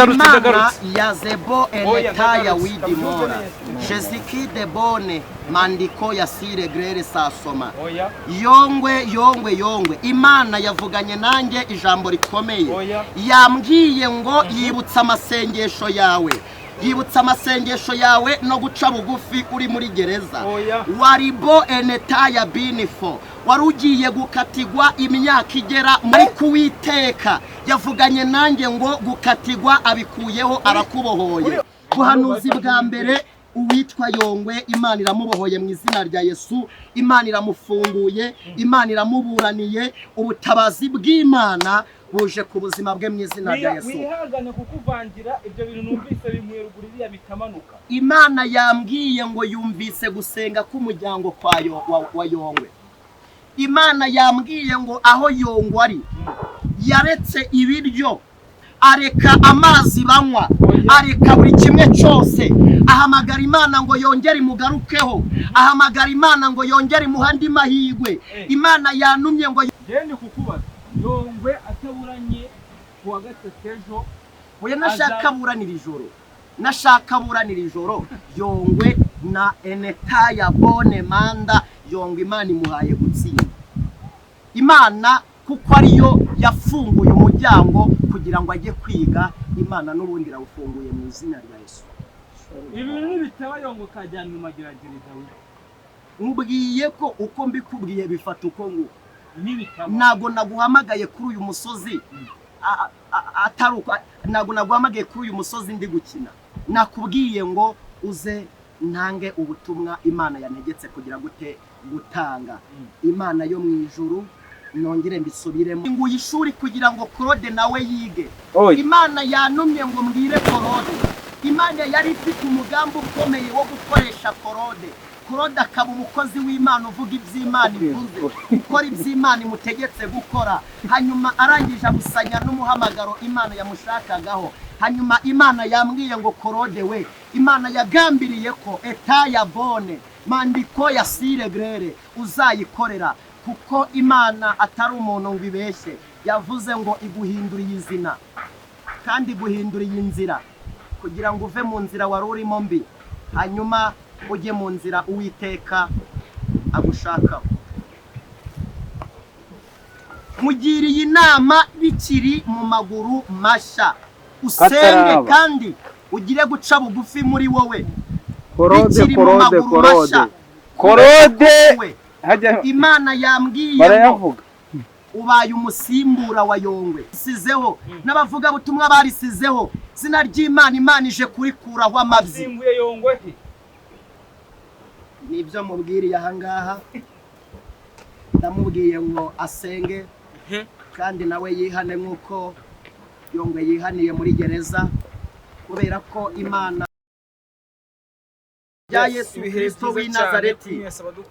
Imana yazebo enetaya widimora Jeziki de bone mandiko ya sire grere sasoma Yongwe Imana yavuganye nanjye ijambo rikomeye yambwiye ngo yibutsa amasengesho yawe no guca bugufi uri muri gereza waribo enetaya binifo warugiye gukatigwa imyaka igera muri kuwiteka yavuganye nanjye ngo gukatigwa abikuyeho arakubohoye buhanuzi bwa mbere uwitwa Yongwe Imana iramubohoye mu izina rya Yesu Imana iramufunguye Imana iramuburaniye ubutabazi bw'Imana buje ku buzima bwe mu izina rya Yesu wihangane kukuvangira ibyo bintu numvise bimwe ruguririya bitamanuka Imana yambwiye ngo yumvise gusenga k'umuryango wa Yongwe Imana yambwiye ngo aho Yongwe ari yaretse ibiryo areka amazi banywa areka buri kimwe cyose ahamagara Imana ngo yongere imugarukeho ahamagara Imana ngo yongere imuhandi mahigwe Imana yanumye ngo gende kukubaza Yongwe ataburanye kuwa gatatu oya nashaka buranira ijoro Yongwe na enetaya bone manda Yongwe Imana imuhaye gutsinda Imana kuko ariyo yafunguye umuryango kugira ngo ajye kwiga Imana n'ubundi rawufunguye mu izina rya Yesu ibintu nibitaba Yongwe kajyana mu magerageza mubwiye ko uko mbikubwiye bifata uko ngo nago naguhamagaye kuri uyu musozi nago naguhamagaye kuri uyu musozi ndi gukina nakubwiye ngo uze ntange ubutumwa Imana yanegetse kugira gutanga Imana yo mu ijuru nongere mbisubiremo ngo ishuri kugira ngo cloude nawe yige Imana yanumye ngo mbwire cloude Imana yari ifite umugambi ukomeye wo gukoresha cloude akaba umukozi w'Imana uvuga iby'Imana ivuze ukora iby'Imana imutegetse gukora hanyuma arangije gusanya n'umuhamagaro Imana yamushakagaho hanyuma Imana yambwiye ngo cloude we Imana yagambiriye ko etaya bone mandiko ya sire grere uzayikorera kuko Imana atari umuntu ngo ibeshye yavuze ngo iguhinduriye izina kandi guhinduriye inzira kugira ngo uve mu nzira wari urimo mbi hanyuma ujye mu nzira Uwiteka agushaka mugiriye inama bikiri mu maguru masha usenge kandi ugire guca bugufi muri wowe bikiri mu maguru masha cloude Imana yambwiye ngo ubaye umusimbura wa Yongwe sizeho n'abavuga butumwa barisizeho zina ry'Imana Imana ije kurikuraho amabyi nibyo mubwiriye aha ngaha ndamubwiye ngo asenge kandi nawe yihane nk'uko Yongwe yihaniye muri gereza kubera ko Imana ya Yesu Kristo w'i Nazareti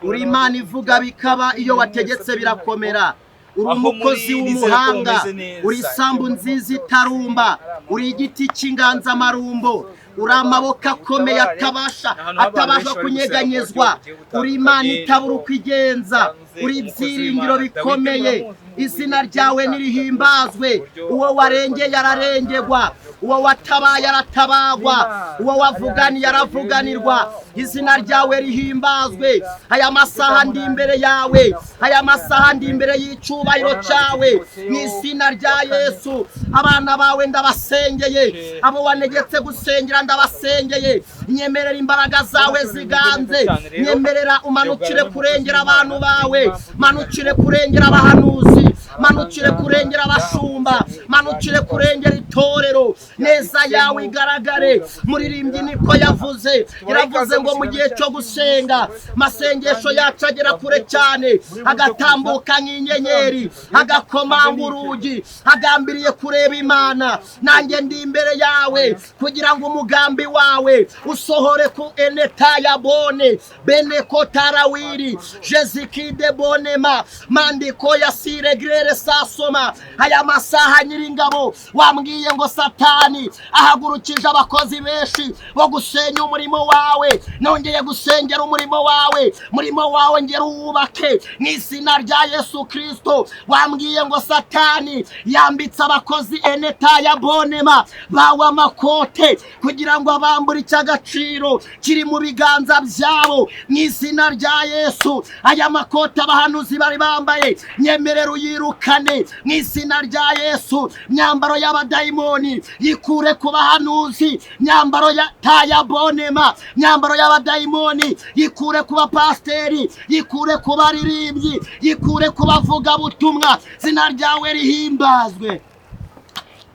uri Imana ivuga bikaba iyo wategetse birakomera uri umukozi w'umuhanga uri isambu nziza itarumba uri igiti cy'inganzamarumbo uri amaboko akomeye atabasha kunyeganyezwa uri Imana itabura uko igenza uri ibyiringiro bikomeye izina ryawe nirihimbazwe uwo warengeye ararengegwa uwo watabaye aratabagwa uwo wavuganiye aravuganirwa izina ryawe rihimbazwe aya masaha ndi imbere yawe aya masaha ndi imbere y'icubahiro cyawe mu izina rya Yesu abana bawe ndabasengeye abo wanegetse gusengera ndabasengeye nyemerera imbaraga zawe ziganze nyemerera umanukire kurengera abantu bawe manukire kurengera abahanuzi manukire kurengera abashumba manukire kurengera itorero neza yawe igaragare muririmbyi niko yavuze iravuze ngo mu gihe cyo gusenga masengesho yacu agera kure cyane agatambuka nk'inyenyeri agakomanga urugi agambiriye kureba Imana nanjye ndi imbere yawe kugira ngo umugambi wawe usohore ku enetaya bone bene ko tarawiri Jeziki de bonema mandiko ya sire grere greere sasoma aya masaha nyiringabo wambwiye ngo Satani ahagurukije abakozi benshi bo gusenya umurimo wawe. Nongeye gusengera umurimo wawe ngera uwubake mu izina rya Yesu Kristo. Wambwiye ngo Satani yambitse abakozi enetaya bonema bawa makote kugira ngo abambure icy'agaciro kiri mu biganza byabo mu izina rya Yesu. Aya makote abahanuzi bari bambaye nyemerera uyirukane mu izina rya Yesu. Myambaro y'abadayimoni yikure ku bahanuzi, myambaro ya taya bonema, myambaro y'abadayimoni yikure ku bapasteri, yikure ku baririmbyi, yikure ku bavuga butumwa. Zina ryawe rihimbazwe.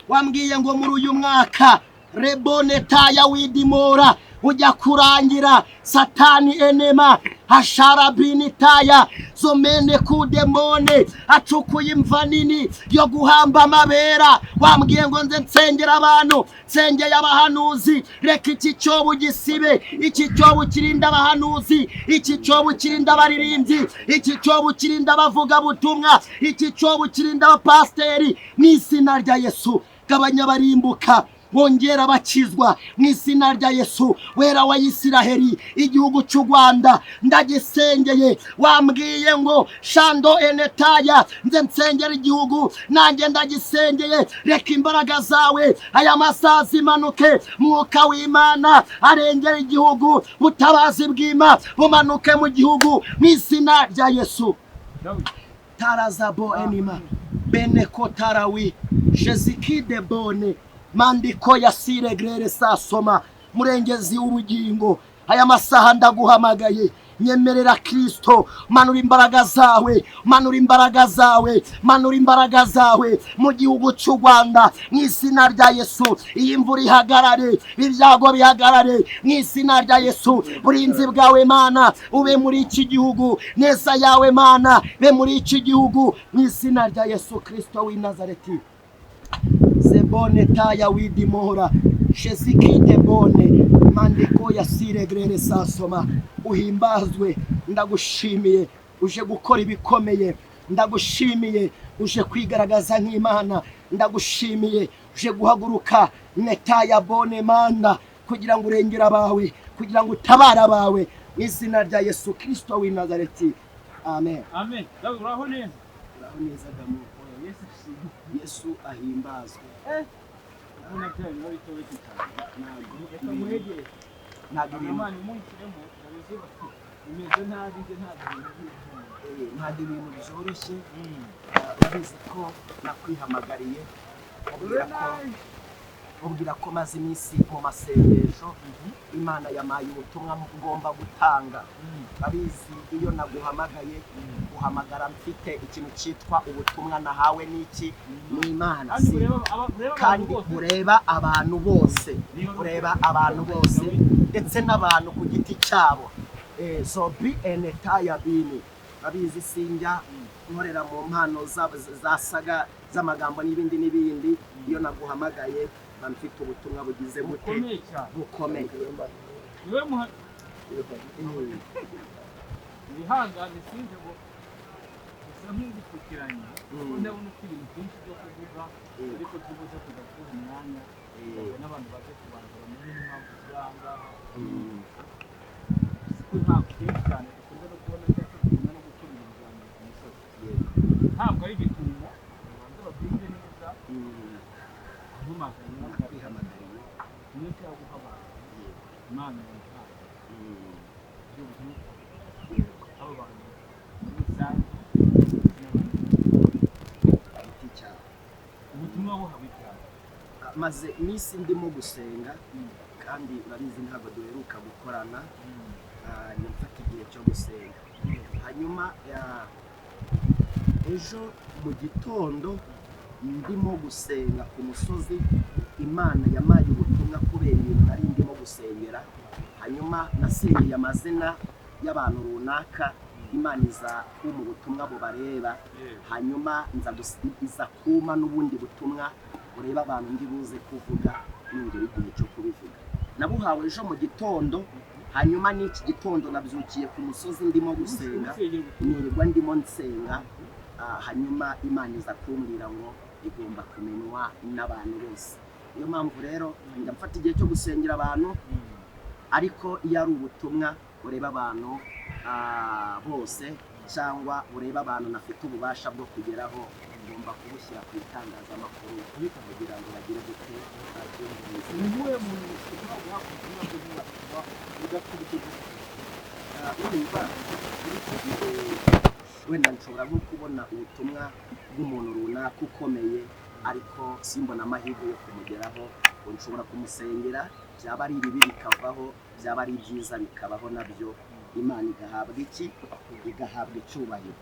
Wambwiye ngo muri uyu mwaka rebone taya widimora ujya kurangira. Satani enema hasharabini taya zomene kudemone acukuye imva nini yo guhamba amabera. Wambwiye ngo nze nsengera abantu, nsengeye abahanuzi. Reka iki cyobo gisibe, iki cyobo kirinda abahanuzi, iki cyobo kirinda abaririmbyi, iki cyobo kirinda abavuga butumwa, iki cyobo kirinda abapasteri mu izina rya Yesu. Gabanya barimbuka bongera bakizwa mu izina rya Yesu. Wera wa Isiraheli, igihugu cy'u Rwanda ndagisengeye. Wambwiye ngo shando enetaya nze nsengera igihugu, nanjye ndagisengeye. Reka imbaraga zawe aya masazi imanuke, mwuka w'Imana arengera igihugu, butabazi bw'Imana bumanuke mu gihugu mu izina rya Yesu. Tarazabo enima beneko tarawi jezikide bone mandiko ya sire grere sasoma murengezi w'ubugingo. Aya masaha ndaguhamagaye, nyemerera Kristo, manura imbaraga zawe, manura imbaraga zawe, manura imbaraga zawe mu gihugu cy'u Rwanda mu izina rya Yesu. Iyi mvura ihagarare, ibyago bihagarare mu izina rya Yesu. Burinzi bwawe Mana ube muri iki gihugu, neza yawe Mana be muri iki gihugu mu izina rya Yesu Kristo w'i Nazareti. Zebone taya widimora shezikide bone mandiko ya sire grere sasoma. Uhimbazwe, ndagushimiye uje gukora ibikomeye, ndagushimiye uje kwigaragaza nk'Imana, ndagushimiye uje guhaguruka netaya bone manda kugira ngo urengera abawe, kugira ngo utabara abawe mu izina rya Yesu Kristo w'i Nazareti. Amen. Amen. Uraho neza? Uraho neza gamu. Yesu ahimbazwe. Ubona cyane no bitowe cyane. Ntabwo mwegere. Ntabwo Imana imunshyiremo nabizuba. Imeze ntazi ibintu byoroshye. Urabizi ko nakwihamagariye ubwira ko maze iminsi mu masengesho Imana yamaye ubutumwa ngomba gutanga. Abizi iyo naguhamagaye guhamagara mfite ikintu cyitwa ubutumwa nahawe n'iki n'Imana. Kandi ureba abantu bose, ureba abantu bose ndetse n'abantu ku giti cyabo. Zobi enetaya bini abizi sinjya nkorera mu mpano zasaga z'amagambo n'ibindi. Iyo naguhamagaye mfite ubutumwa bugize gute bukomeye. Niwe Ihangane sinze ngo gusa nk'igipfukiranye ndabona uko ibintu byinshi byo kuvuga ariko tubuze kudakura umwanya n'abantu baje kubanzura muri impamvu ziranga impamvu byinshi cyane dukunze no kubona cyangwa no gukora ibintu bya misozi. Ntabwo ari igitumo abantu babyumve neza ahumaganye n'abihamagariye niyo cyangwa guhabara Imana yampaye abo bantu muri rusange ubutumwa buhawe cyane. Maze iminsi ndimo gusenga kandi urabizi ntabwo duheruka gukorana. Nimfata igihe cyo gusenga. Hanyuma ejo mu gitondo ndimo gusenga ku musozi, Imana yamaye ubutumwa kubera ibintu nari ndimo gusengera. Hanyuma nasengeye amazina y'abantu runaka, Imana iza kuma ubutumwa bubareba. Hanyuma iza kuma n'ubundi butumwa ureba abantu ndi buze kuvuga n'ingeri igihe cyo kubivuga. Nabuhawe ejo mu gitondo. Hanyuma n'iki gitondo nabyukiye ku musozi ndimo gusenga, nirirwa ndimo nsenga hanyuma Imana iza kumbwira ngo igomba kumenywa n'abantu bose. Niyo mpamvu rero ndafata igihe cyo gusengera abantu, ariko iyo ari ubutumwa bureba abantu bose cyangwa bureba abantu nafite ububasha bwo kugeraho, ngomba kubushyira ku itangazamakuru kugira ngo bagire gute wenda nshobora nko kubona ubutumwa bw'umuntu runaka ukomeye, ariko simbona amahirwe yo kumugeraho ngo nshobora kumusengera, byaba ari ibibi bikavaho, byaba ari byiza bikabaho nabyo, Imana igahabwa iki? Igahabwa icyubahiro.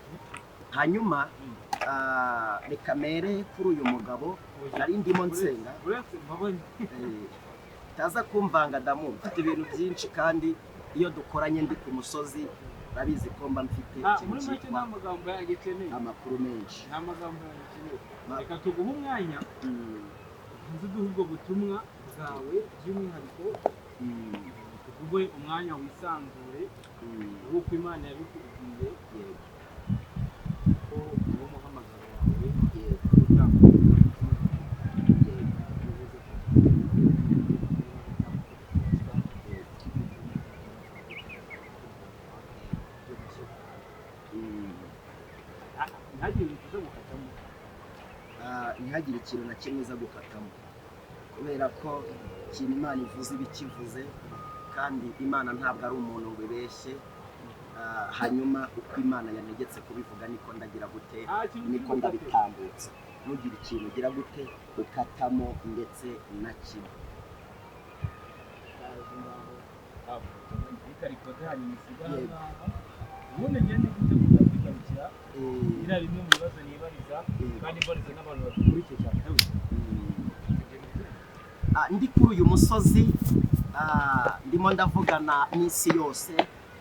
Hanyuma reka mere kuri uyu mugabo nari ndimo nsenga, taza kumvanga damu, mfite ibintu byinshi kandi iyo dukoranye ndi ku musozi urabizi ko mba mfite amakuru menshi. Reka tuguhe umwanya uduhe ubwo butumwa bwawe by'umwihariko, tuguhe umwanya wisanzure nk'uko Imana yabikubwiye ko uwo muhamagaro wawe ntihagire ikintu na kimwe uza gukatamo, kubera ko ikintu Imana ivuze ibikivuze, kandi Imana ntabwo ari umuntu ngo ibeshye. Hanyuma uko Imana yanegetse kubivuga niko ndagira gute, niko ndabitambutsa. Ntugire ikintu ugira gute ukatamo ndetse na kimwe. ubundi ngende gutegura kwigarukira ira bimwe mu bibazo nibariza kandi mbariza n'abantu bakurikiye cyane. Ndi kuri uyu musozi ndimo ndavugana n'isi yose,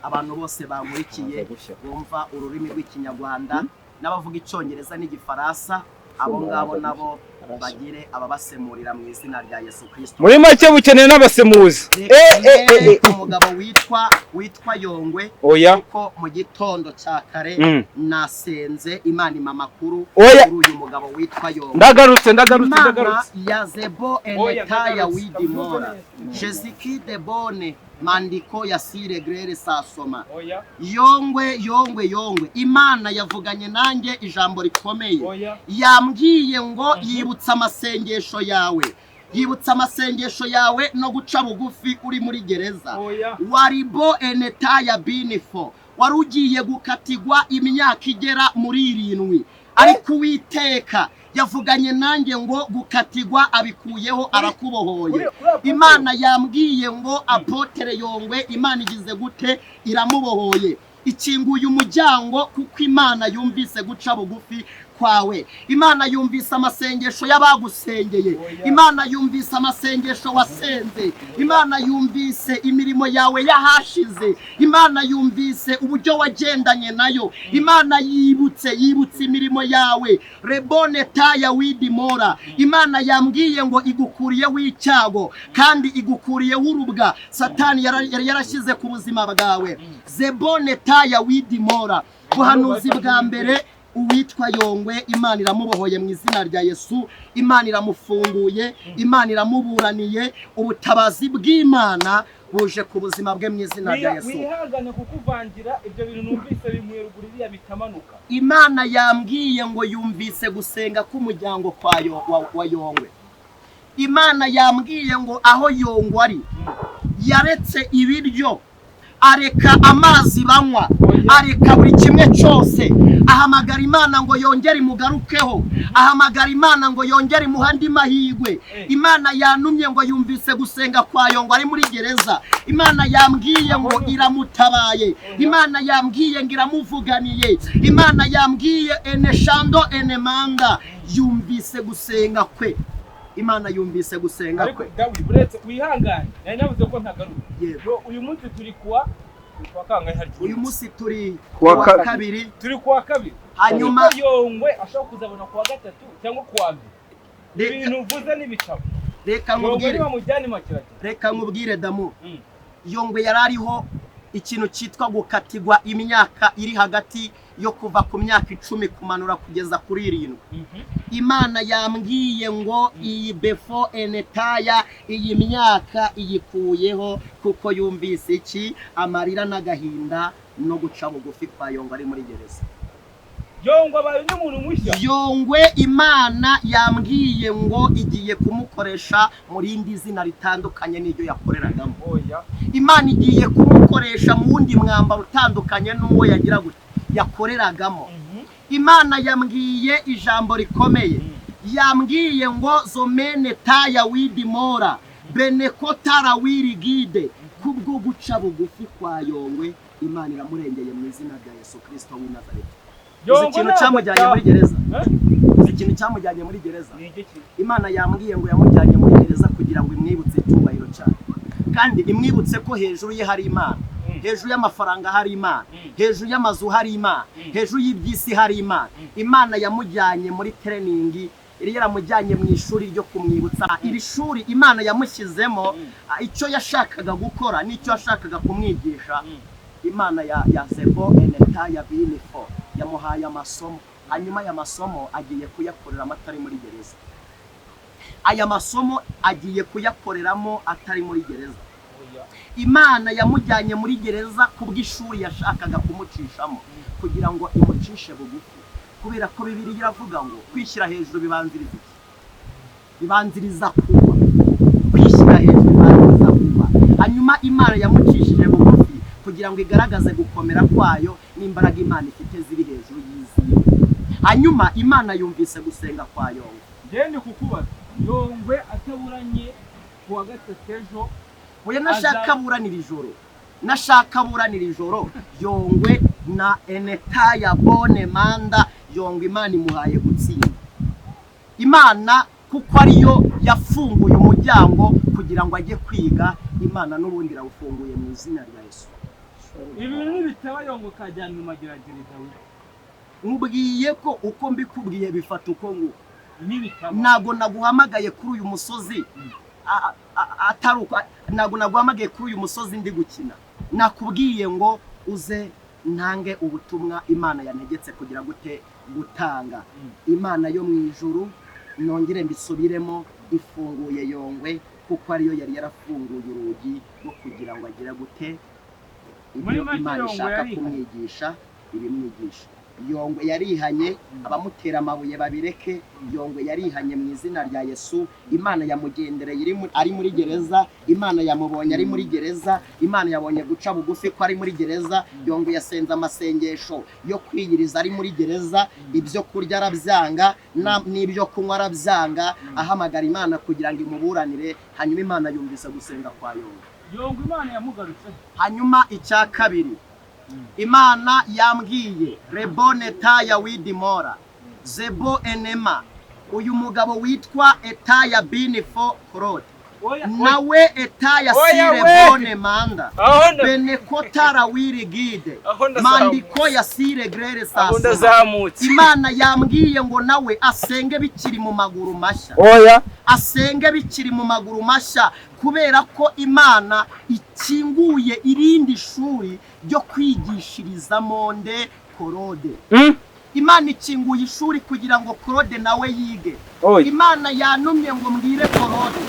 abantu bose bankurikiye bumva ururimi rw'ikinyarwanda n'abavuga icyongereza n'igifaransa, abo ngabo nabo bagire ababasemurira mu izina rya Yesu Kristo. Muri make bukeneye n'abasemuzi. Umugabo witwa Yongwe, kuko mu gitondo cya kare nasenze Imana imamakuru kuri uyu mugabo witwa Yongwe. Ndagarutse. Ya zebo enetaya widimora Jeziki de bone mandiko ya sire grere sasoma. Yongwe Imana yavuganye nanjye ijambo rikomeye, yambwiye ngo yibutsa amasengesho yawe no guca bugufi uri muri gereza. Waribo enetaya binifo, wari ugiye gukatigwa imyaka igera muri 7, ariko Uwiteka yavuganye nanjye ngo gukatigwa abikuyeho arakubohoye. Imana yambwiye ngo Apotre Yongwe Imana igize gute iramubohoye, ikinguye umuryango kuko Imana yumvise guca bugufi kwawe. Imana yumvise amasengesho y'abagusengeye, Imana yumvise amasengesho wasenze, Imana yumvise imirimo yawe yahashize, Imana yumvise uburyo wagendanye nayo, Imana yibutse imirimo yawe. Rebone taya widimora, Imana yambwiye ngo igukuriyeho icyago kandi igukuriyeho urubwa Satani yari yarashyize ku buzima bwawe. Zebone taya widimora, buhanuzi bwa mbere uwitwa Yongwe Imana iramubohoye mu izina rya Yesu, Imana iramufunguye, Imana iramuburaniye, ubutabazi bw'Imana buje ku buzima bwe mu izina rya Yesu. Wihangane kukuvangira ibyo bintu numvise bimuye ruguru iriya bitamanuka. Imana yambwiye ngo yumvise gusenga k'umuryango wa Yongwe. Imana yambwiye ngo aho Yongwe ari yaretse ibiryo, areka amazi banywa, areka buri kimwe cyose, ahamagara Imana ngo yongere imugarukeho, ahamagara Imana ngo yongere imuhandi mahigwe. Imana yanumye ngo yumvise gusenga kwa Yongwe ari muri gereza. Imana yambwiye ngo iramutabaye, Imana yambwiye ngo iramuvuganiye, Imana yambwiye eneshando enemanda, yumvise gusenga kwe. Imana yumvise gusenga kwe. Ariko Dawidi buretse wihangane, nari navuze ko ntagaruka. Yego, uyu munsi turi kuwa kangahe hari? Uyu munsi turi kuwa kabiri. Turi kuwa kabiri. Hanyuma Yongwe ashobora kuzabona kuwa gatatu cyangwa kuwa mbere. Ibintu uvuze n'ibitabo. Reka nkubwire damu. Yongwe yarariho ikintu cyitwa gukatigwa imyaka iri hagati yo kuva ku myaka 10 kumanura kugeza kuri 7. Imana yambwiye ngo iyi before enetaya iyi myaka iyikuyeho kuko yumvise iki amarira n'agahinda no guca bugufi kwa Yongwe ari muri gereza. Yongwe abaye n'umuntu mushya. Yongwe Imana yambwiye ngo igiye kumukoresha muri indi zina ritandukanye n'iryo yakoreragamo. Imana igiye kumukoresha mu wundi mwambaro utandukanye n'uwo yagira gute yakoreragamo. Imana yambwiye ijambo rikomeye. Yambwiye ngo zomene taya widimora benekotara wirigide kubwo guca bugufi kwa Yongwe. Imana iramurengeye mu izina rya Yesu Kristo w'i Nazareti. Ikintu cyamujyanye muri gereza. Ikintu cyamujyanye muri gereza. Imana yambwiye ngo yamujyanye muri gereza kugira ngo imwibutse icyubahiro cyane. Kandi imwibutse ko hejuru ye hari Imana. Hejuru y'amafaranga hari Imana. Hejuru y'amazu hari Imana. Hejuru y'ibyisi hari Imana. Imana yamujyanye muri training. Iri yaramujyanye mu ishuri ryo kumwibutsa. Iri shuri Imana yamushyizemo icyo yashakaga gukora n'icyo yashakaga kumwigisha. Imana ya zebo enetaya binifo yamuhaye amasomo. Hanyuma ya masomo agiye kuyakorera amatari muri gereza. Aya masomo agiye kuyakoreramo atari muri gereza. Imana yamujyanye muri gereza kubw'ishuri yashakaga kumucishamo kugira ngo imucishe bugufi. Kubera ko Bibiliya iravuga ngo kwishyira hejuru bibanziriza iki? Bibanziriza kuba. Kwishyira hejuru bibanziriza kuba. Hanyuma Imana yamucishije bugufi kugira ngo igaragaze gukomera kwayo n'imbaraga Imana ifite ziri hejuru y'izindi. Hanyuma Imana yumvise gusenga kwa Yongwe. Gende kukubaza Yongwe ataburanye kuwa gatatu ejo. Oya nashaka buranira ijoro. Nashaka buranira ijoro. Yongwe na enetaya bone manda Yongwe Imana imuhaye gutsinda. Imana kuko ariyo yafunguye umuryango kugira ngo ajye kwiga. Imana n'ubundi rawufunguye mu izina rya Yesu. Ibintu nibitaba Yongwe kajyana mu magerageza. Mubwiye ko uko mbikubwiye bifata uko ngo nibitaba. Nago naguhamagaye kuri uyu musozi. Ataruka nago naguhamagaye kuri uyu musozi ndi gukina. Nakubwiye ngo uze ntange ubutumwa Imana yantegetse kugira gute gutanga. Imana yo mu ijuru nongere mbisubiremo ifunguye Yongwe kuko ariyo yari yarafunguye urugi rwo kugira ngo agire gute Imana ishaka kumwigisha ibimwigisha. Yongwe yarihanye abamutera amabuye babireke. Yongwe yarihanye mu izina rya Yesu. Imana yamugendereye ari muri gereza. Imana yamubonye ari muri gereza. Imana yabonye guca bugufi ko ari muri gereza. Yongwe yasenze amasengesho yo kwiyiriza ari muri gereza. Ibyo kurya arabyanga n'ibyo kunywa arabyanga. Ahamagara Imana kugira ngo imuburanire. Hanyuma Imana yumvise gusenga kwa Yongwe. Yongwe Imana yamugarutse. Hanyuma icya kabiri Imana yambwiye rebone taya widimora zebo enema uyu mugabo witwa etaya binifo cloude nawe etaya sire bone manda benekotara wirigide mandiko ya sire grere sasa. Imana yambwiye ngo nawe asenge bikiri mu maguru mashya. Asenge bikiri mu maguru mashya kubera ko Imana ikinguye irindi shuri ryo kwigishirizamo nde Cloude. Imana ikinguye ishuri kugira ngo Cloude nawe yige. Imana yanumye ngo mbwire Cloude.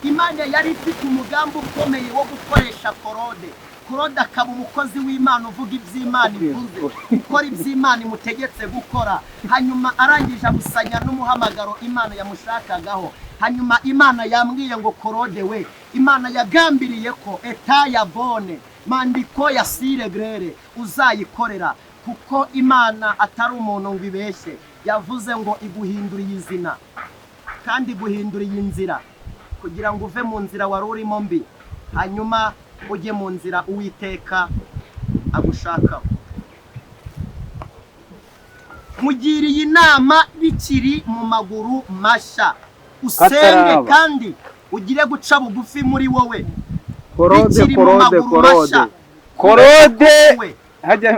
Imana yari ifite umugambi ukomeye wo gukoresha Cloude. Cloude akaba umukozi w'Imana uvuga iby'Imana ivuze, ukora iby'Imana imutegetse gukora. Hanyuma arangije abusanya n'umuhamagaro Imana yamushakagaho. Hanyuma Imana yambwiye ngo Cloude we, Imana yagambiriye ko etaya bone mandiko ya sire grere uzayikorera kuko Imana atari umuntu ngo ibeshye. Yavuze ngo iguhinduriye izina kandi guhinduriye inzira kugira ngo uve mu nzira wari urimo mbi hanyuma ujye mu nzira Uwiteka agushaka. Mugiriye inama bikiri mu maguru mashya. Usenge kandi ugire guca bugufi muri wowe. Cloude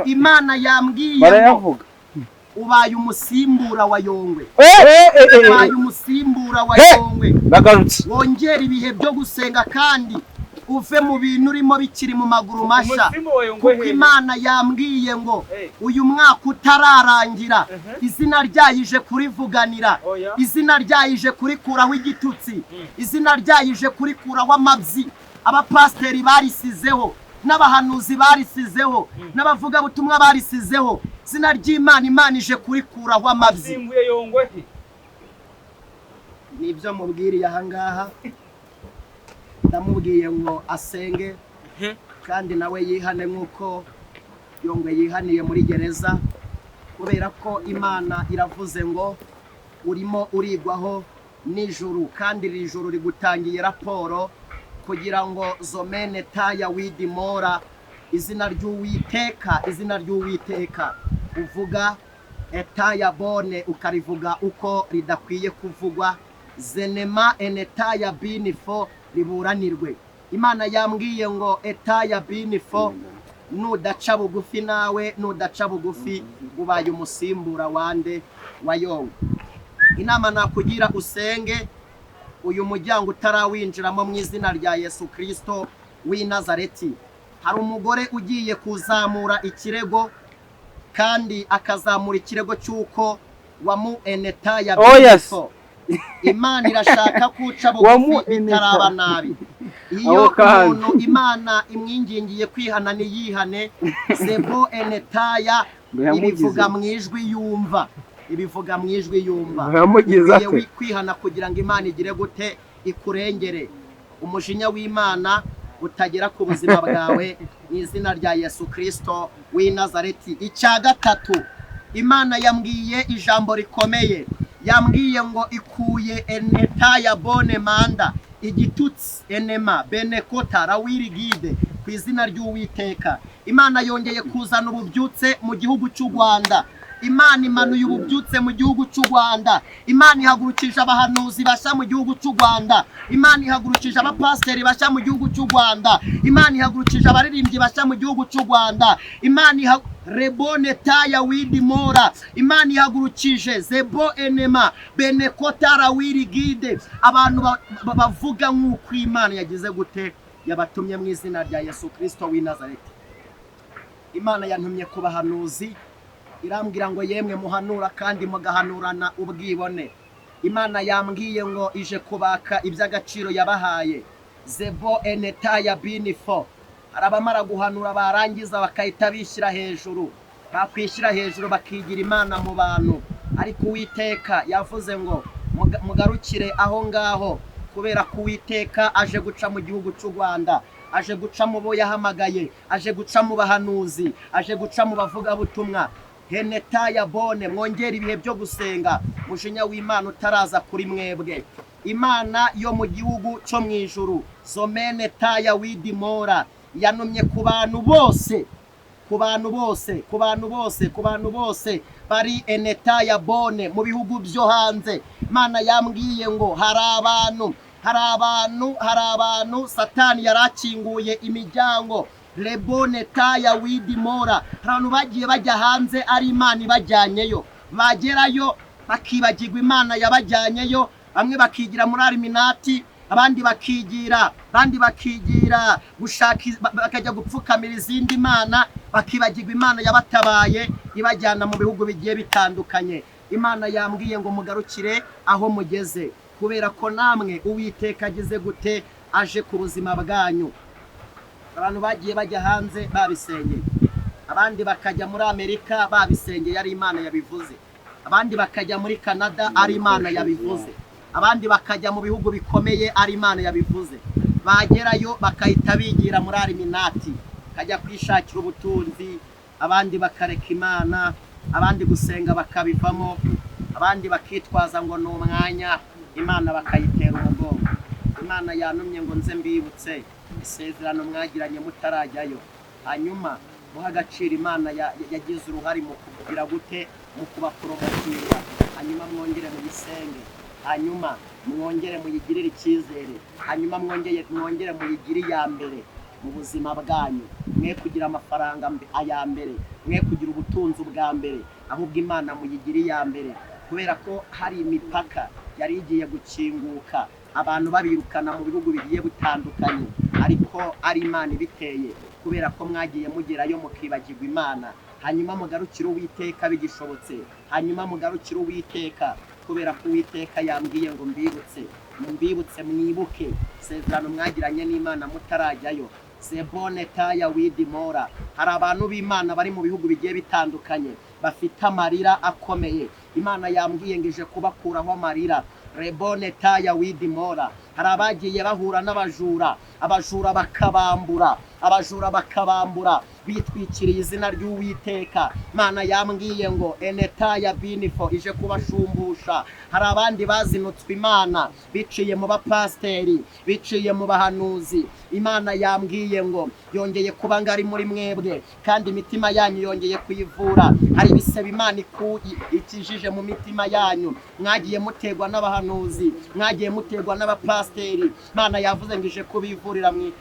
Imana yambwiye ngo ubaye umusimbura wa Yongwe. Ubaye umusimbura wa Yongwe. Wongera ibihe byo gusenga kandi uve mu bintu urimo bikiri mu maguru masha, kuko Imana yambwiye ngo uyu mwaka utararangira izina ryayije kurivuganira, izina ryayije kurikuraho igitutsi, izina ryayije kurikuraho amabyi abapasiteri barisizeho, n'abahanuzi barisizeho, n'abavuga butumwa barisizeho. Izina ry'Imana, Imana ije kurikuraho amabyi. Nibyo mubwiriye aha ngaha, ndamubwiye ngo asenge kandi nawe yihane nk'uko Yongwe yihaniye muri gereza, kubera ko Imana iravuze ngo urimo urigwaho nijuru, kandi iri juru rigutangiye raporo kugira ngo zomene taya widimora. Izina ry'Uwiteka, izina ry'Uwiteka uvuga etaya bone ukarivuga uko ridakwiye kuvugwa, zenema enetaya binifo riburanirwe. Imana yambwiye ngo etaya binifo, nudaca bugufi nawe, nudaca bugufi ubaye umusimbura wande wa Yongwe. Inama nakugira usenge uyu muryango utarawinjiramo mu izina rya Yesu Kristo w'i Nazareti. Hari umugore ugiye kuzamura ikirego, kandi akazamura ikirego cy'uko wamuenetaya binifo. Imana irashaka kuca bugufi bitaraba nabi. Iyo umuntu Imana imwingingiye kwihana niyihane, sebo enetaya ibivuga mu ijwi yumva, ibivuga mu ijwi yumva. Yewe kwihana kugira ngo Imana igire gute ikurengere, umujinya w'Imana utagera ku buzima bwawe mu izina rya Yesu Kristo w'i Nazareti. Icya gatatu, Imana yambwiye ijambo rikomeye, yambwiye ngo ikuye enetaya bone manda igitutsi enema benekota rawirigide ku izina ry'Uwiteka. Imana yongeye kuzana ububyutse mu gihugu cy'u Rwanda. Imana imanuye ububyutse mu gihugu cy'u Rwanda. Imana ihagurukije abahanuzi bashya mu gihugu cy'u Rwanda. Imana ihagurukije abapasiteri bashya mu gihugu cy'u Rwanda. Imana ihagurukije abaririmbyi bashya mu gihugu cy'u Rwanda. Imana rebone taya widimora. Imana ihagurukije zebo enema benekota rawirigide, abantu bavuga nk'uko Imana yagize gute yabatumye mu izina rya Yesu Kristo w'i Nazareti. Imana yantumye ku bahanuzi, irambwira ngo yemwe muhanura kandi mugahanurana ubwibone. Imana yambwiye ngo ije kubaka iby'agaciro yabahaye, zebo enetaya binifo. Arabamara guhanura barangiza bakahita bishyira hejuru, bakwishyira hejuru bakigira Imana mu bantu. Ariko Uwiteka yavuze ngo mugarukire aho ngaho, kubera ko Uwiteka aje guca mu gihugu cy'u Rwanda, aje guca mu bo yahamagaye, aje guca mu bahanuzi, aje guca mu bavuga butumwa. Henetaya bone, mwongera ibihe byo gusenga, umujinya w'Imana utaraza kuri mwebwe. Imana yo mu gihugu cyo mu ijuru, zomene taya widimora, yanumye ku bantu bose, ku bantu bose, ku bantu bose, ku bantu bose bari enetaya bone mu bihugu byo hanze. Imana yambwiye ngo hari abantu Satani yarakinguye imiryango, lebone taya widimora. Abantu bagiye bajya hanze ari Imana ibajyanyeyo, bagerayo bakibagirwa Imana yabajyanyeyo. Bamwe bakigira muri Ariminati, abandi bakigira gushaka, bakajya gupfukamira izindi mana, bakibagirwa Imana yabatabaye ibajyana mu bihugu bigiye bitandukanye. Imana yambwiye ngo mugarukire aho mugeze, kubera ko namwe Uwiteka agize gute aje ku buzima bwanyu. Abantu bagiye bajya hanze babisengeye, abandi bakajya muri Amerika babisengeye ari Imana yabivuze, abandi bakajya muri Canada ari Imana yabivuze, abandi bakajya mu bihugu bikomeye ari Imana yabivuze. Bagerayo bakahita bigira muri Ariminati, kajya kwishakira ubutunzi, abandi bakareka Imana, abandi gusenga bakabivamo, abandi bakitwaza ngo ni umwanya, Imana bakayitera umugongo. Imana yanumye ngo nze mbibutse isezerano mwagiranye mutarajyayo, hanyuma muha agaciro Imana yagize uruhare mu kugira gute mu kubapromotinga, hanyuma mwongere mu bisenge, hanyuma mwongere muyigirire icyizere, hanyuma mwongere muyigire iya mbere mu buzima bwanyu. Mwe kugira amafaranga aya mbere, mwe kugira ubutunzi bwa mbere, ahubwo Imana muyigire iya mbere, kubera ko hari imipaka yari igiye gukinguka. abantu babirukana mu bihugu bigiye bitandukanye, ariko ari Imana ibiteye, kubera ko mwagiye mugerayo mukibagirwa Imana. Hanyuma mugarukire Uwiteka bigishobotse, hanyuma mugarukire Uwiteka, kubera ko Uwiteka yambwiye ngo mbibutse mwibuke isezerano mwagiranye n'Imana mutarajyayo. Sebone taya widimora. Hari abantu b'Imana bari mu bihugu bigiye bitandukanye bafite amarira akomeye. Imana yambwiye ngo ije kubakuraho amarira. Rebone taya widimora. Hari abagiye bahura n'abajura, abajura bakabambura bitwikiriye izina ry'Uwiteka. Imana yambwiye ngo enetaya binifo ije kubashumbusha. Hari abandi bazinutswe Imana biciye mu bapasteri, biciye mu bahanuzi. Imana yambwiye ngo yongeye kuba ngari muri mwebwe, kandi imitima yanyu yongeye kuyivura. Hari ibisebe Imana ikijije mu mitima yanyu, mwagiye mutegwa n'abahanuzi, mwagiye mutegwa n'abapasteri. Imana yavuze ngo ije kubivurira mu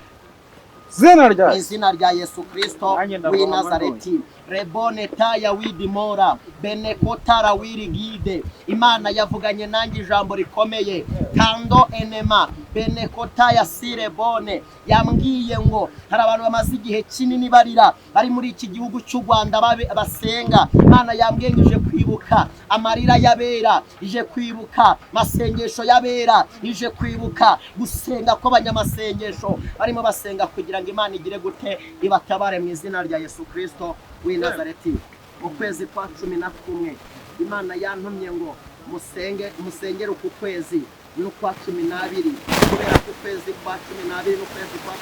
izina rya Yesu Kristo w'i Nazareti. Rebone taya widimora benekotara wirigide. Imana yavuganye nanjye ijambo rikomeye, kando enema benekotaya sirebone. Yambwiye ngo hari abantu bamaze igihe kinini barira, bari muri iki gihugu cy'u Rwanda basenga. Imana yambwiye ngo ije kwibuka amarira y'abera, ije kwibuka masengesho y'abera, ije kwibuka gusenga kw'abanyamasengesho barimo basenga kugira ngo Imana igire gute ibatabare mu izina rya Yesu Kristo w'i Nazareti. Mu kwezi kwa 11 Imana yantumye ngo musengere uku kwezi n'ukwa 12, kubera ko ukwezi kwa 12 n'ukwezi kwa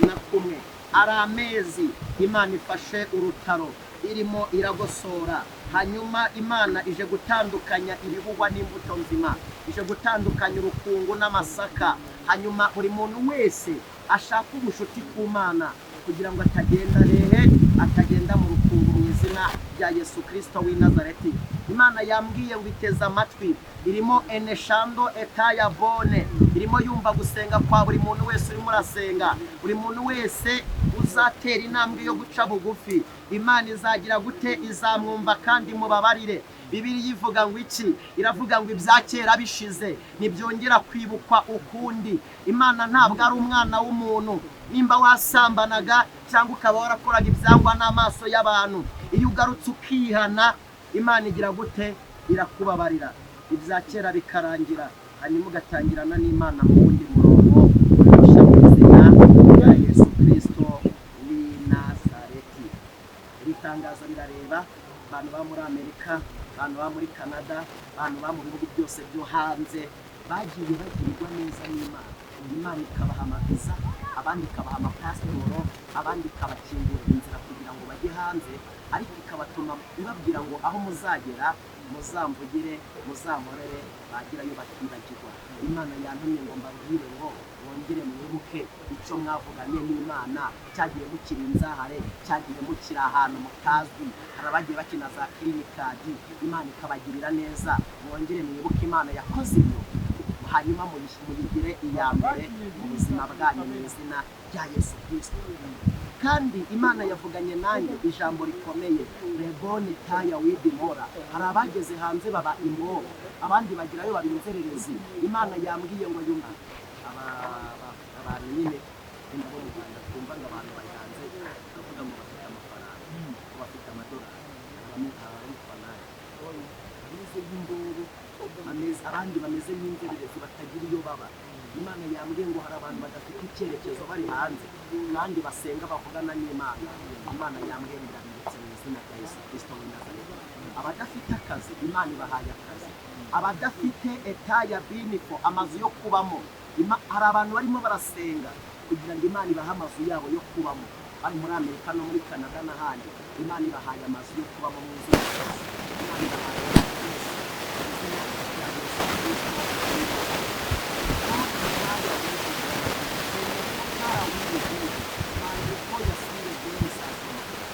11 ari amezi Imana ifashe urutaro irimo iragosora. Hanyuma Imana ije gutandukanya ibihugwa n'imbuto nzima, ije gutandukanya urukungu n'amasaka. Hanyuma buri muntu wese ashaka ubushuti ku Mana kugira ngo atagenda mu rukungu mu izina rya Yesu Kristo w'i Nazareti. Imana yambwiye ngo iteze amatwi, irimo eneshando etaya bone, irimo yumva gusenga kwa buri muntu wese urimo urasenga. Buri muntu wese uzatera intambwe yo guca bugufi, Imana izagira gute izamwumva kandi mubabarire. Bibiliya ivuga ngo iki? Iravuga ngo ibya kera bishize ntibyongera kwibukwa ukundi. Imana ntabwo ari umwana w'umuntu. Nimba wasambanaga cyangwa ukaba warakoraga ibyangwa n'amaso y'abantu, iyo ugarutse ukihana, Imana igira gute? Irakubabarira. Ibya kera bikarangira, hanyuma ugatangirana n'Imana mu wundi murongo. Mu izina rya Yesu Kristo w'i Nazareti. Iri tangazo rirareba abantu ba muri Amerika, abantu ba muri Canada, abantu ba mu bihugu byose byo hanze bagiye bagirirwa neza n'Imana. Imana ikabaha amaviza, abandi ikabaha amapasiporo, abandi ikabakingurira inzira kugira ngo bajye hanze, ariko ikabatuma ibabwira ngo aho muzagera muzamvugire, muzamurere, bagirayo bakibagirwa. Imana yantumye ngo mbabwire ngo mwongere mwibuke icyo mwavuganye n'Imana, cyagiye mukiri inzahare, cyagiye mukiri ahantu mutazwi. Hari abagiye bakina za klinikadi, Imana ikabagirira neza. Mwongere mwibuke Imana yakoze ibyo, hanyuma muyigire iya mbere mu buzima bwanyu mu izina rya Yesu Kristo. Kandi Imana yavuganye nanjye ijambo rikomeye, rebone taya widimora. Hari abageze hanze baba imbobo, abandi bagirayo baba inzererezi. Imana yambwiye ngo yumva abantu nyine imbobo mu Rwanda twumva ngo abantu bari hanze bavuga ngo bafite amafaranga, bafite amadolari, bameze nk'imbobo, abandi bameze nk'inzererezi batagira iyo baba. Imana yambwiye ngo hari abantu badafite icyerekezo bari hanze kandi basenga bavugana n'Imana. Imana yambwiye ngo irabibutse mu izina rya Yesu Kristo w'i Nazareti. Abadafite akazi, Imana ibahaye akazi. Abadafite etaya binifo, amazu yo kubamo, hari abantu barimo barasenga kugira ngo Imana ibahe amazu yabo yo kubamo. Bari muri Amerika no muri Canada n'ahandi, Imana ibahaye amazu yo kubamo mu izina rya Yesu. Imana ibahaye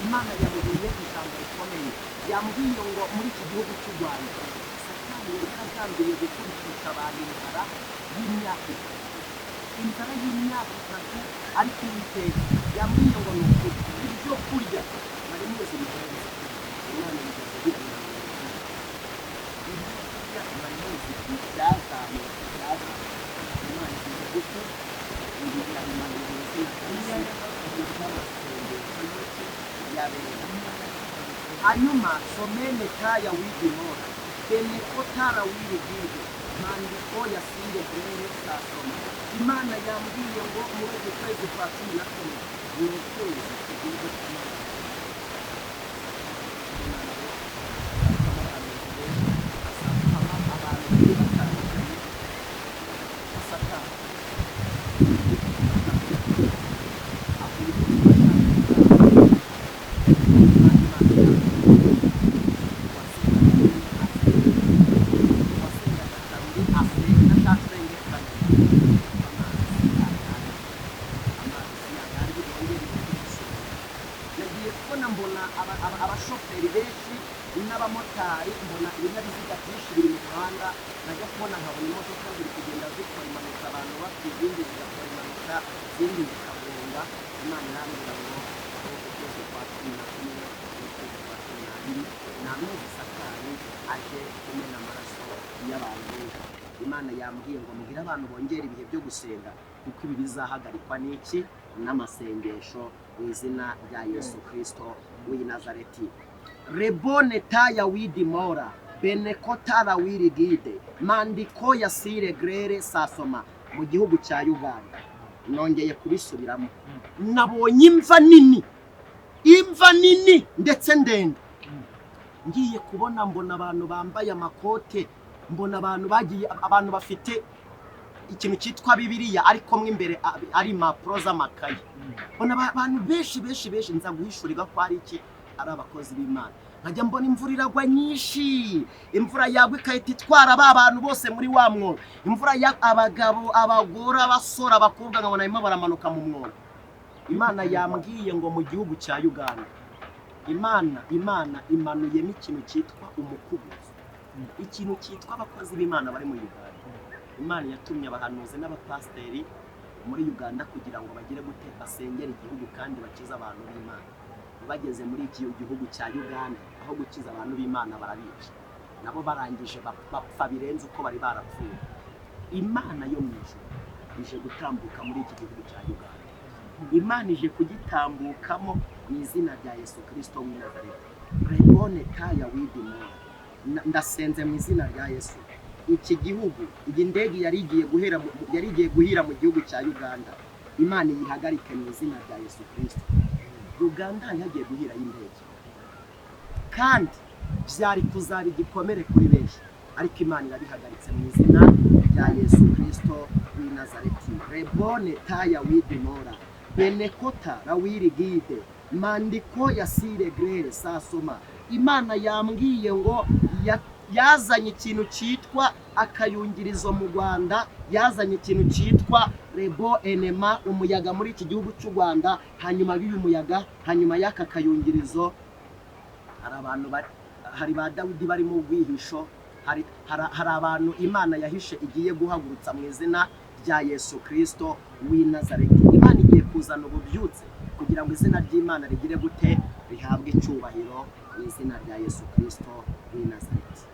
Imana yamubwiye ijambo rikomeye. Yambwiye ngo muri iki gihugu cy'u Rwanda Satani yaragambiye gukurikisha abantu inzara y'imyaka 3, ariko Uwiteka yambwiye ngo ni ukuri ibyo kurya bari mwese bigenza. Imana yigeze biranga ibyo kurya bari mwese byazamuye hanyuma somene kaya w'igimora bene ko tarawirigide mandiko yasinde brere sasoma Imana yambwiye ngo muri uku kwezi kwa 11 ni ukwezi kugiye kumara abashoferi benshi n'abamotari mbona ibinyabiziga byinshi biri mu muhanda najya kubona nkabona imodoka ziri kugenda zikora impanuka abantu bafite izindi zigakora impanuka izindi zikagonga Imana irambwira ngo ukwezi kwa 11 ukwezi kwa 12 ni amezi Satani aje kumena amaraso y'abantu Imana yambwiye ngo mubwire abantu bongera ibihe byo gusenga kuko ibi bizahagarikwa n'iki n'amasengesho mu izina rya Yesu Kristo w'i Nazareti. Rebone taya widimora benekotara wirigide mandiko yasire grere sasoma mu gihugu cya Uganda. Nongeye kubisubiramo, nabonye imva nini ndetse ndende. Ngiye kubona mbona abantu bambaye amakote, mbona abantu bafite ikintu cyitwa Bibiliya ariko mwe imbere ari impapuro z'amakaye. Mbona abantu benshi nza guhishurirwa ko ari iki ari abakozi b'Imana. Nkajya mbona imvura iragwa nyinshi, imvura yagwa ikahita itwara abantu bose muri wa mwobo. Imvura abagabo, abagore, abasore, abakobwa nkabona barimo baramanuka mu mwobo. Imana yambwiye ngo mu gihugu cya Uganda Imana imanuyemo ikintu cyitwa umukubuzi, ikintu cyitwa abakozi b'Imana bari muri Uganda. Imana yatumye abahanuzi n'abapasiteri muri Uganda kugira ngo bagire gute basengera igihugu kandi bakiza abantu b'Imana. Bageze muri iki gihugu cya Uganda aho gukiza abantu b'Imana barabica, nabo barangije bapfa birenze uko bari barapfuye. Imana yo mu ijuru ije gutambuka muri iki gihugu cya Uganda. Imana ije kugitambukamo mu izina rya Yesu Kristo w'i Nazareti. Rebone kaya widimora ndasenze mu izina rya Yesu. Iki gihugu iyi ndege yari igiye guhira mu gihugu cya Uganda, Imana yihagarike mu izina rya Yesu Kristo. Uganda yagiye guhira y'indege kandi byari kuzaba igikomere kuri benshi, ariko Imana irabihagaritse mu izina rya Yesu Kristo w'i Nazareti. Rebone taya widimora benekota rawirigide mandiko yasire grere sasoma. Imana yambwiye ngo yazanye ikintu cyitwa akayungirizo mu Rwanda, yazanye ikintu cyitwa rebo enema umuyaga muri iki gihugu cy'u Rwanda. Hanyuma y'uyu muyaga, hanyuma y'aka kayungirizo hari ba Dawidi bari mu bwihisho, hari abantu Imana yahishe igiye guhagurutsa mu izina rya Yesu Kristo w'i Nazareti. Imana igiye kuzana ububyutse kugira ngo izina ry'Imana rigire gute rihabwe icyubahiro mu izina rya Yesu Kristo w'i Nazareti.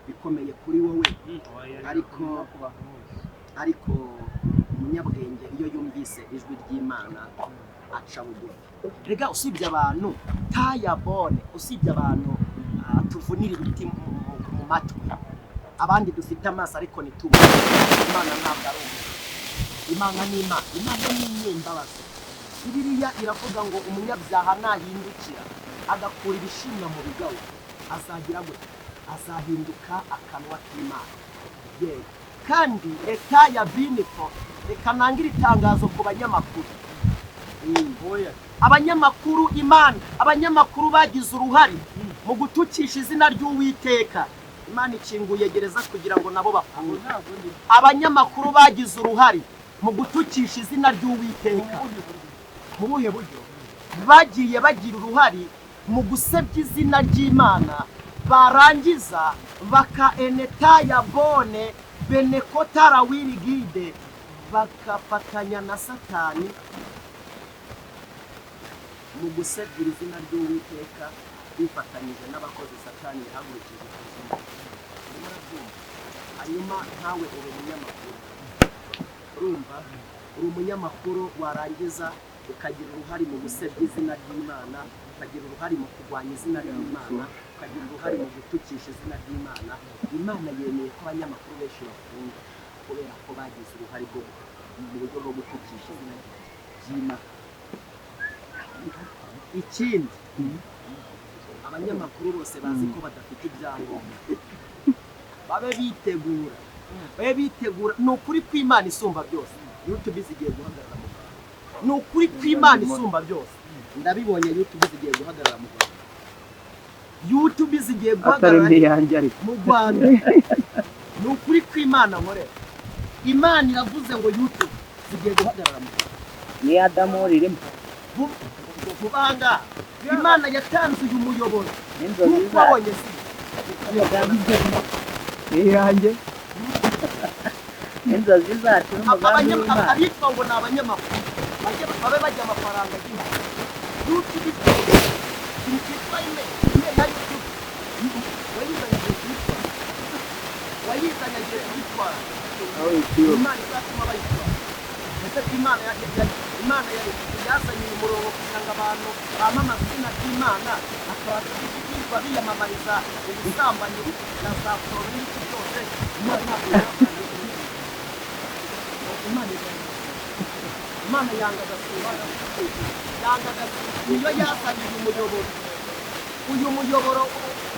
Bikomeye kuri wowe, ariko umunyabwenge iyo yumvise ijwi ry'Imana aca bugufi. Rega usibye abantu tayabone, usibye abantu tuvunira ibiti mu matwi, abandi dufite amaso ariko ntitubone. Imana ntabwo ari umuntu. Imana ni inyembabazi. Bibiliya iravuga ngo umunyabyaha nahindukira agakura ibishimwa mu bigawa azagira gute? Azahinduka akanwa k'Imana. Yego, kandi reka ya biniko, reka nangira itangazo ku banyamakuru. Abanyamakuru bagize uruhare mu gutukisha izina ry'Uwiteka. Imana ikinguye gereza kugira ngo nabo bafungwe. Abanyamakuru bagize uruhare mu gutukisha izina ry'Uwiteka. Mu buhe buryo? Bagiye bagira uruhare mu gusebya izina ry'Imana, barangiza bakaenetaya bone benekotara wirigide, bakafatanya na Satani mu gusebya izina ry'Uwiteka bifatanyije n'abakozi satani yahagurukije ubuzima. Hanyuma ntawe uri umunyamakuru, urumva uri umunyamakuru warangiza ukagira uruhare mu gusebya izina ry'Imana, ukagira uruhare mu kurwanya izina ry'Imana, ukagira uruhare mu gutukisha izina ry'Imana. Imana yemeye ko abanyamakuru benshi bafungwa kubera ko bagize uruhare mu buryo bwo gutukisha izina ry'Imana. Ikindi, abanyamakuru bose bazi ko badafite ibyangombwa, babe bitegura. Ni ukuri kw'Imana isumba byose. YouTube zigiye guhagarara mu Rwanda. Ni ukuri kw'Imana isumba byose. Ndabibonye YouTube zigiye guhagarara mu Rwanda. YouTube zigiye guhagarara mu Rwanda. Ni ukuri kw'Imana nkorera. Imana iravuze ngo YouTube zigiye guhagarara mu Rwanda. Ni Adamu ririmo. Kubanga Imana yatanze uyu muyobozi. Kuko wabonye si. Iyanjye. Inzozi zacu n'umugambi w'Imana. Abitwa ngo ni abanyamakuru babe bajya amafaranga y'Imana. YouTube cyitwa ime na YouTube wayizanye kwitwara. Imana izatuma bayitwara. Ndetse Imana yazanye umurongo kugira ngo abantu bamamaze izina ry'Imana, bakaba biyamamariza ubusambanyi na za korona n'iki byose. Imana yanga agasura, niyo yazanye uyu muyoboro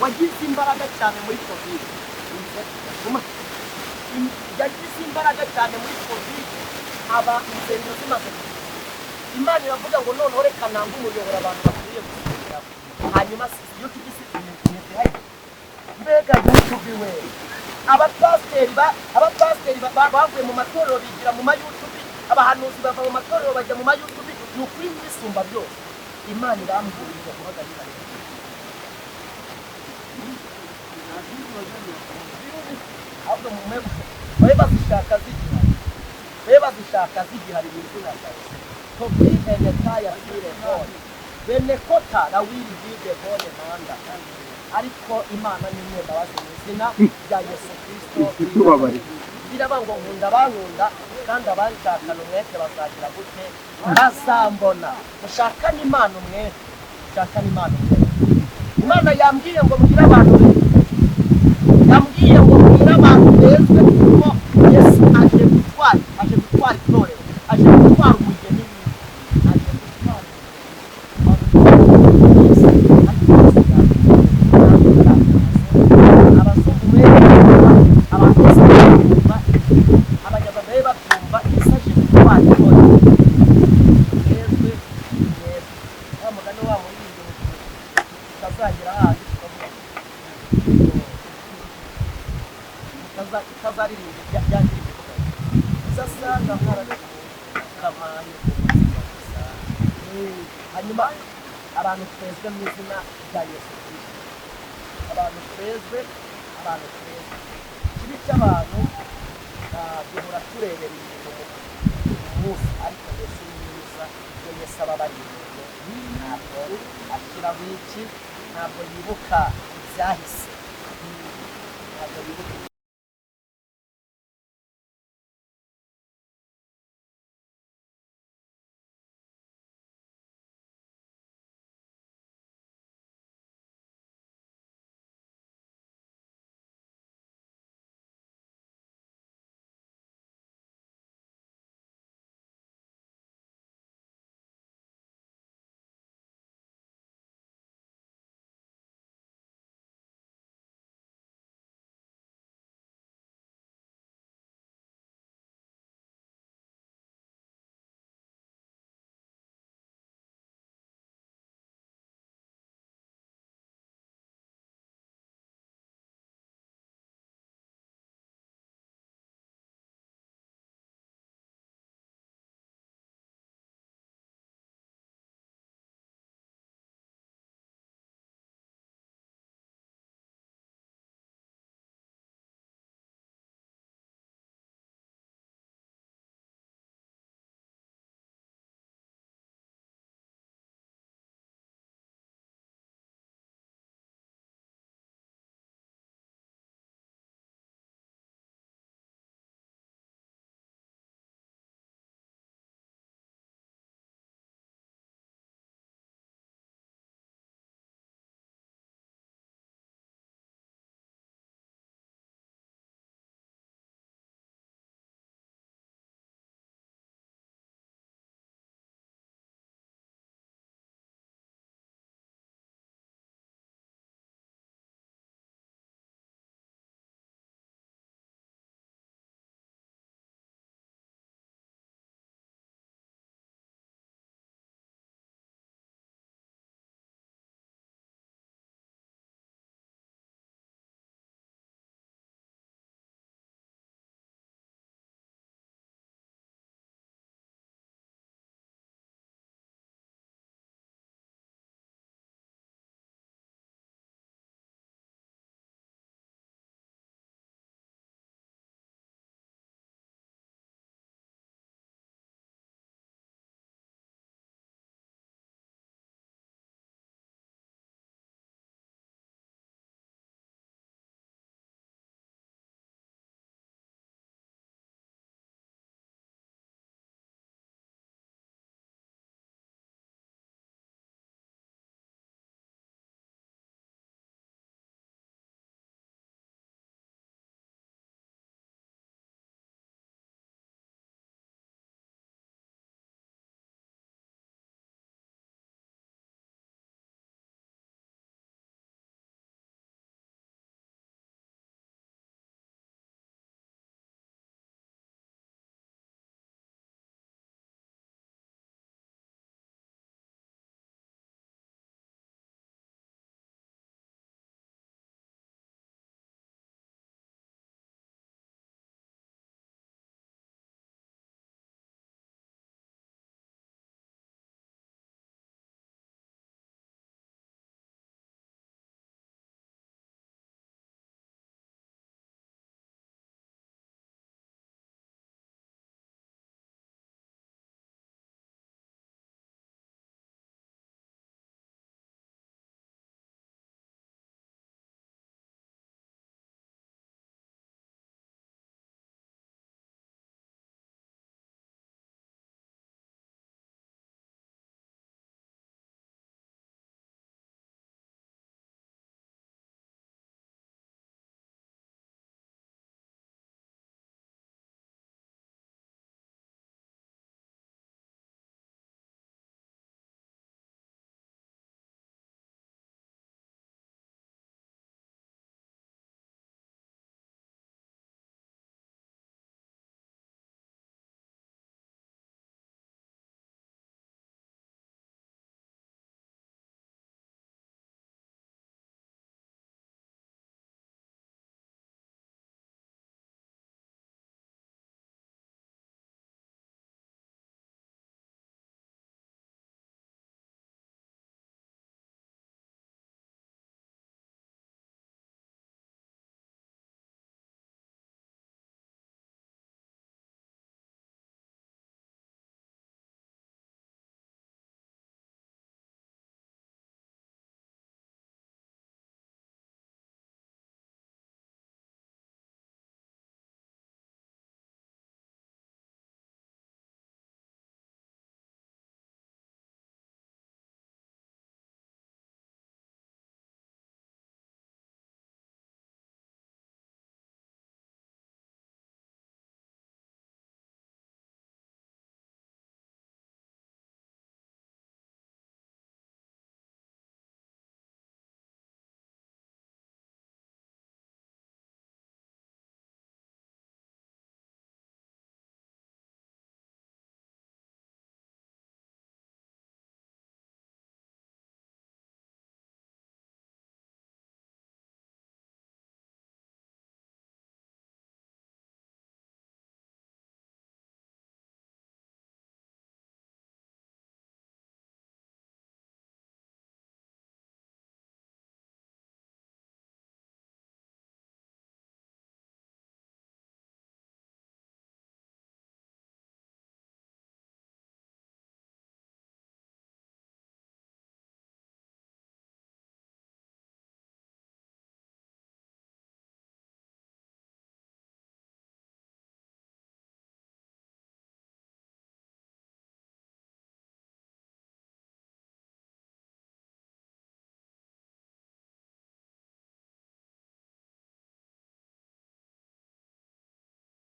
wagize imbaraga cyane muri COVID. Yagize imbaraga cyane muri COVID, aba insengero zimaze. Imana iravuga ngo noneho reka nanga umuyoboro abantu bakwiye gusengeramo. Hanyuma iyo tugise mbega YouTube we, abapasiteri bavuye mu matorero bigira mu YouTube, abahanuzi bava mu matorero bajya mu YouTube. Ni ukuri n'isumba byose. Imana irambwiriza guhagarika. Ahubwo mu mwebwe bazishaka zigihari bizina cyane. Tobihe netaya fire bone. Benekota na wiri bide bone manda. Ariko Imana ni imyenda wazi mu izina rya Yesu Kristo. Birabango nkunda bankunda kandi abanshakana umwete bazagira gute? Bazambona. Mushaka n'Imana umwete. Imana yambwiye ngo mbwira abantu beza kuko Yesu aje gutwara itorero, aje gutwara umugeni w'Imana, aje gutwara abasumbuye, abakozi bumva, abanyabagore batumva. Yesu aje gutwara itorero. Yezwe wa mugani wa murindi utazagira handi utazaririmba byangirije. Uzasanga kamani hanyuma abantu twezwe mu izina rya Yesu Kristo. Abantu twezwe ikibi cy'abantu duhora turebera ibintu umunsi, ariko Yesu ni mwiza. Iyo Yesu aba abari ibintu ntabwo ashyiraho iki, ntabwo yibuka ibyahise, ntabwo yibuka